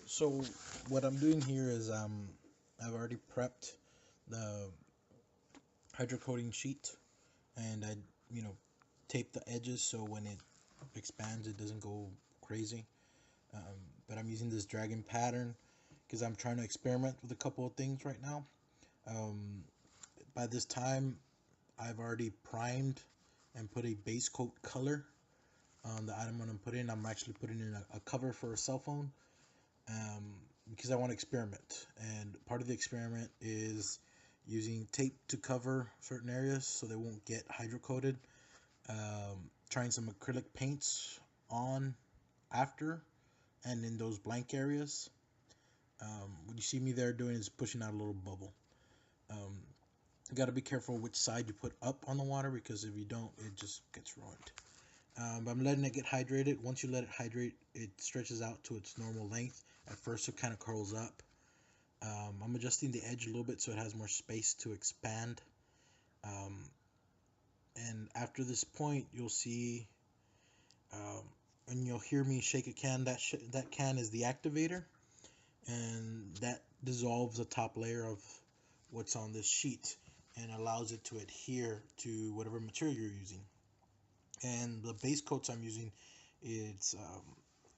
So what I'm doing here is I've already prepped the hydrocoating sheet, and I tape the edges so when it expands it doesn't go crazy. But I'm using this dragon pattern because I'm trying to experiment with a couple of things right now. By this time I've already primed and put a base coat color on the item I'm going to put in. I'm actually putting in a cover for a cell phone, because I want to experiment, and part of the experiment is using tape to cover certain areas so they won't get hydrocoated. Trying some acrylic paints on after and in those blank areas. What you see me there doing is pushing out a little bubble. You got to be careful which side you put up on the water, because if you don't, it just gets ruined. But I'm letting it get hydrated. Once you let it hydrate, it stretches out to its normal length. At first it kind of curls up. I'm adjusting the edge a little bit so it has more space to expand. And after this point, you'll see, and you'll hear me shake a can. That can is the activator, and that dissolves the top layer of what's on this sheet and allows it to adhere to whatever material you're using. And the base coats I'm using, it's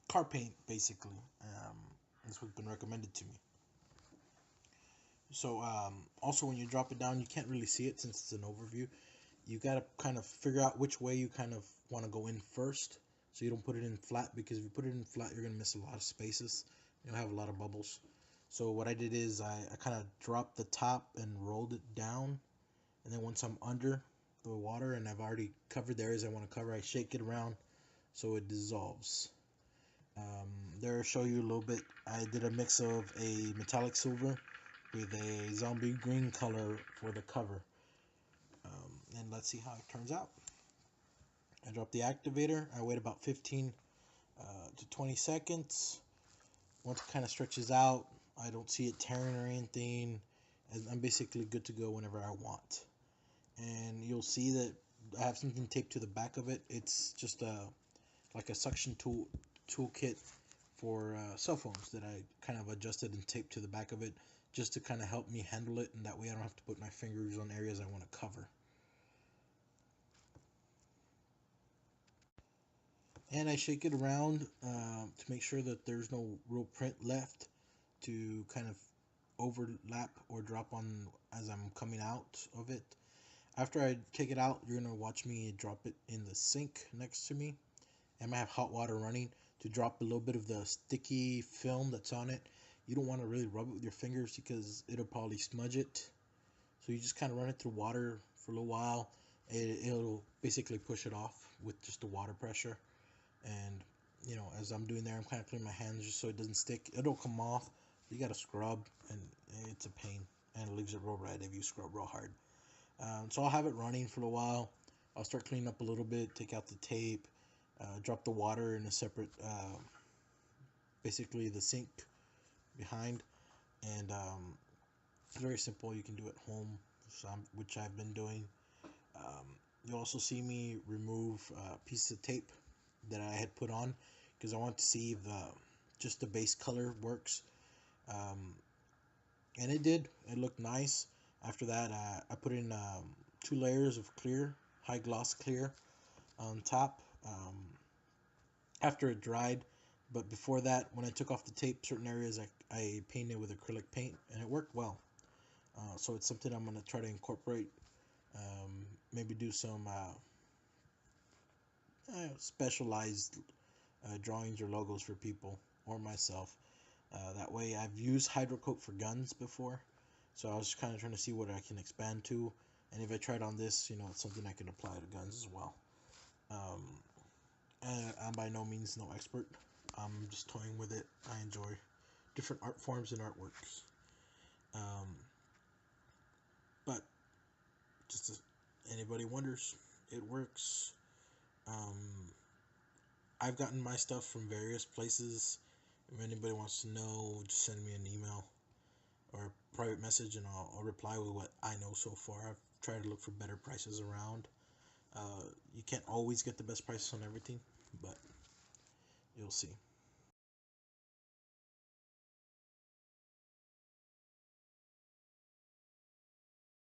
car paint basically. That's what's been recommended to me. So also when you drop it down, you can't really see it since it's an overview. You got to kind of figure out which way you kind of want to go in first, so you don't put it in flat, because if you put it in flat, you're going to miss a lot of spaces. You'll have a lot of bubbles. So what I did is I kind of dropped the top and rolled it down, and then once I'm under the water and I've already covered the areas I want to cover, I shake it around so it dissolves. There I'll show you a little bit. I did a mix of a metallic silver with a zombie green color for the cover. And let's see how it turns out. I drop the activator. I wait about 15 to 20 seconds. Once it kind of stretches out, I don't see it tearing or anything, and I'm basically good to go whenever I want. And you'll see that I have something taped to the back of it. It's just like a suction toolkit for cell phones that I kind of adjusted and taped to the back of it, just to kind of help me handle it, and that way I don't have to put my fingers on areas I want to cover. And I shake it around to make sure that there's no real print left to kind of overlap or drop on as I'm coming out of it. After I take it out, you're gonna watch me drop it in the sink next to me. I might have hot water running to drop a little bit of the sticky film that's on it. You don't want to really rub it with your fingers because it'll probably smudge it. So you just kind of run it through water for a little while. It'll basically push it off with just the water pressure. And as I'm doing there, I'm kind of cleaning my hands just so it doesn't stick. It'll come off. You gotta scrub, and it's a pain, and it leaves it real red if you scrub real hard. So I'll have it running for a while. I'll start cleaning up a little bit, take out the tape, drop the water in a separate, basically the sink behind, and it's very simple. You can do it at home, which I've been doing. You'll also see me remove pieces of tape that I had put on, because I want to see if just the base color works, and it did. It looked nice. After that, I put in 2 layers of clear, high gloss clear on top after it dried. But before that, when I took off the tape, certain areas I painted with acrylic paint, and it worked well. So it's something I'm going to try to incorporate. Maybe do some specialized drawings or logos for people or myself. That way, I've used Hydrocoat for guns before, so I was kind of trying to see what I can expand to, and if I tried on this, it's something I can apply to guns as well. And I'm by no means no expert. I'm just toying with it. I enjoy different art forms and artworks. But just as anybody wonders, it works. I've gotten my stuff from various places. If anybody wants to know, just send me an email or a private message, and I'll reply with what I know so far. I've tried to look for better prices around. You can't always get the best prices on everything, but you'll see.